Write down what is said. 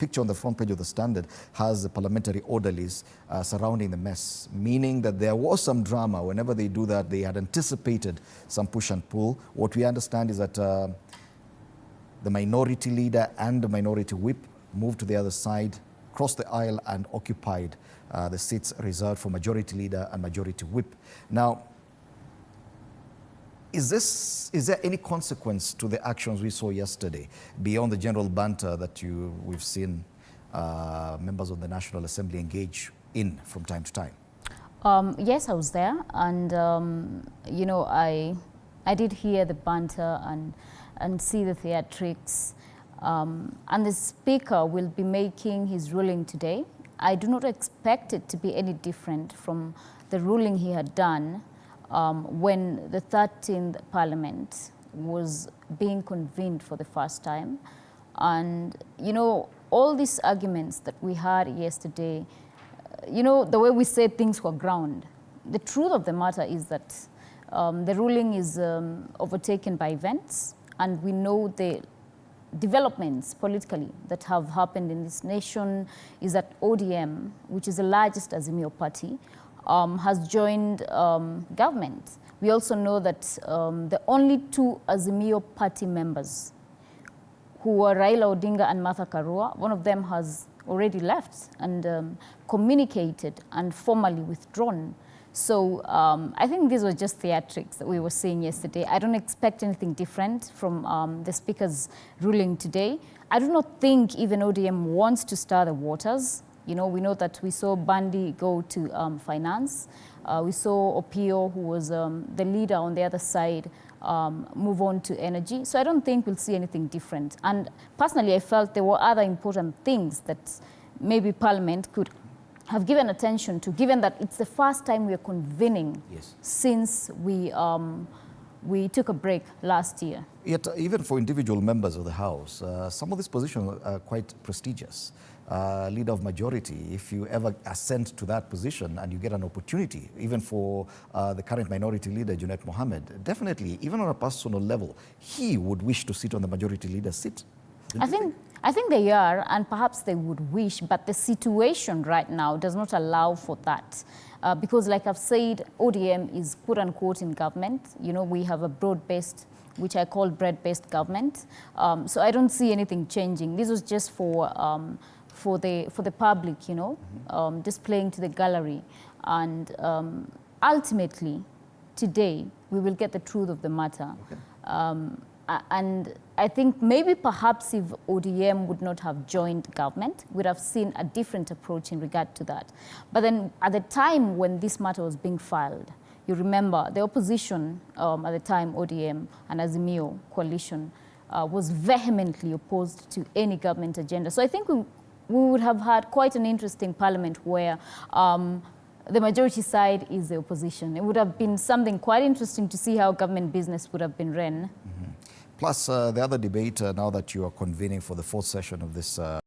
picture on the front page of the Standard has the parliamentary orderlies surrounding the mess, meaning that there was some drama. Whenever they do that, they had anticipated some push and pull. What we understand is that the minority leader and the minority whip moved to the other side, crossed the aisle and occupied the seats reserved for majority leader and majority whip. Now, is there any consequence to the actions we saw yesterday beyond the general banter that we've seen members of the National Assembly engage in from time to time? Yes, I was there, and you know, I did hear the banter and see the theatrics. And the Speaker will be making his ruling today. I do not expect it to be any different from the ruling he had done when the 13th Parliament was being convened for the first time. And, you know, all these arguments that we had yesterday, you know, the way we said things were ground. The truth of the matter is that the ruling is overtaken by events, and we know the developments politically that have happened in this nation is that ODM, which is the largest Azimio party, has joined government. We also know that the only two Azimio party members who were Raila Odinga and Martha Karua, one of them has already left and communicated and formally withdrawn. So I think these were just theatrics that we were seeing yesterday. I don't expect anything different from the Speaker's ruling today. I do not think even ODM wants to stir the waters. You know, we know that we saw Bandi go to finance. We saw Opio, who was the leader on the other side, move on to energy. So I don't think we'll see anything different. And personally, I felt there were other important things that maybe Parliament could have given attention to, given that it's the first time we are convening since we took a break last year. Yet, even for individual members of the House, some of these positions are quite prestigious. Leader of majority, if you ever ascend to that position and you get an opportunity, even for the current minority leader, Junet Mohammed, definitely, even on a personal level, he would wish to sit on the majority leader's seat. I think they are, and perhaps they would wish, but the situation right now does not allow for that. Because like I've said, ODM is quote unquote in government. You know, we have a broad-based, which I call bread-based government. So I don't see anything changing. This was just for the public, you know, just playing to the gallery. And ultimately, today, we will get the truth of the matter. Okay. And I think maybe perhaps if ODM would not have joined government, we'd have seen a different approach in regard to that. But then at the time when this matter was being filed, you remember the opposition at the time, ODM and Azimio coalition, was vehemently opposed to any government agenda. So I think we would have had quite an interesting parliament where the majority side is the opposition. It would have been something quite interesting to see how government business would have been run. Plus, the other debate, now that you are convening for the fourth session of this